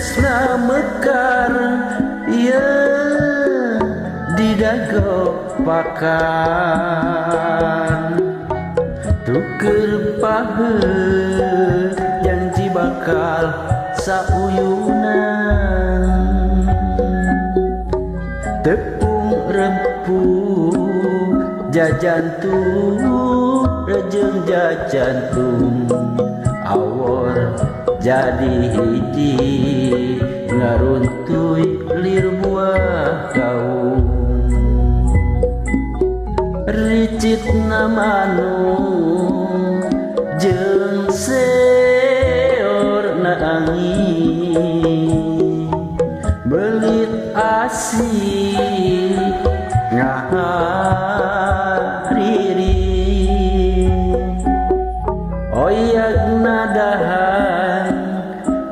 tresna mekar ya di dago pakan tuker pahe janji bakal sauyunan tepung rempuk jajantung rejeng jajantung awor jadi hiji ngaruntuy lir buah kaung ricit namanung jeung seor na angin belit asih ngahariri oyag nadahan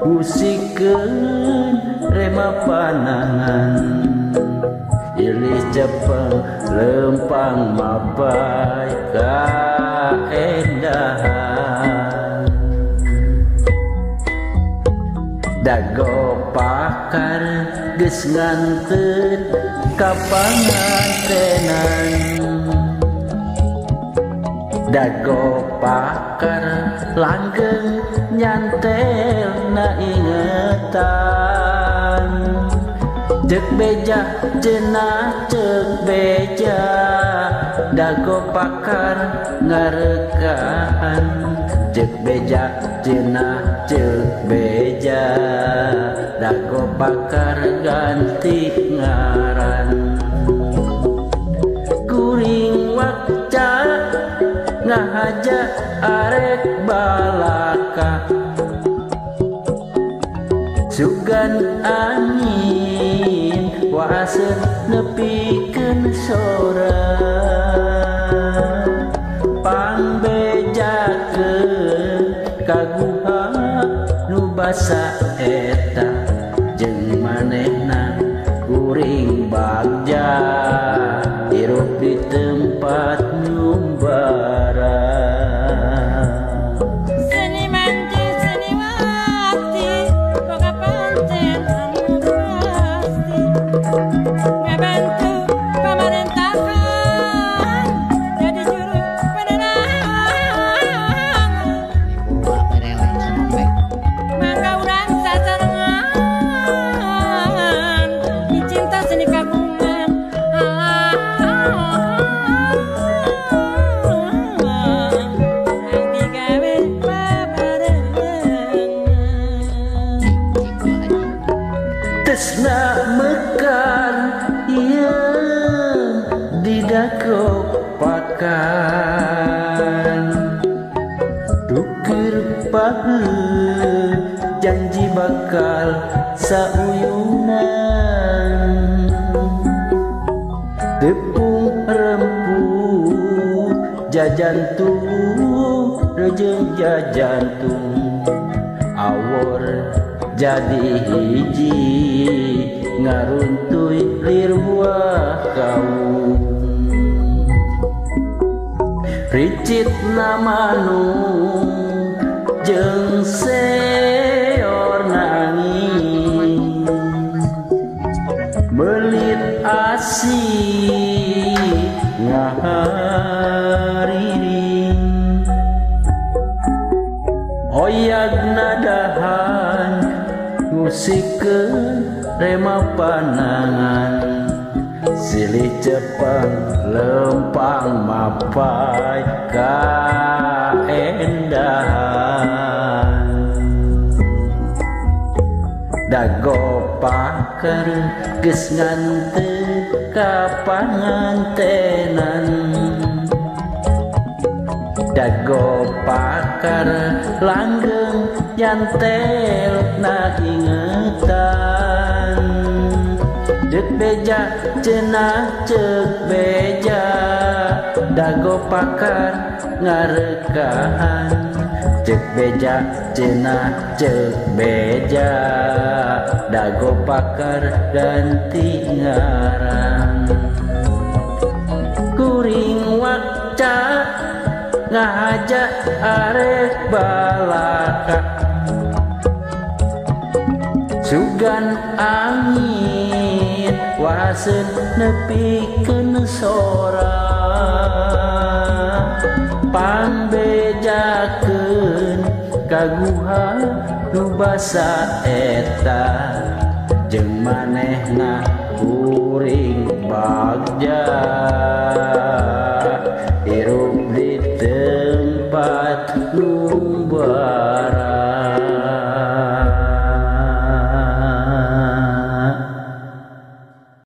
musikeun rema panangan ilih cepeng lempang mapai kaendahan dago pakar geus nganteun ka pangantenan dago pakar langgeng nyantel na ingetan cek beja cenah cek beja dago pakar ngarekaan cek beja cenah cek beja dago pakar ganti ngaran kuring wakca ngahaja arek balaka sugan angin wasen nepikeun sora pangbejakeun kaguha nu basa eta jeung manehna kuring bagja hirup di tempat nyumbara tresna mekar iya di dago pakan tuker pahe janji bakal sauyunan tepung rempuk jajantung rejeng jajantung awor jadi hiji ngaruntuy lir buah kaung ricit namanung jeung seor nanging belit asih ngahariring oyag nadahan musikeun rema panangan silih cepeng lempang mapai kaendahan dago pakar geus nganteun ka pangantenan dago pakar langgeng nyantel na ingetan cek beja cenah cek beja dago pakar ngarekaan cek beja cenah cek beja dago pakar ganti ngaran kuring wakca ngahaja arek balaka Sugan angin wasen nepikeun sora pambejakeun kaguha nu basa eta jeung manehna kuring bagja hirup di tempat nu bara.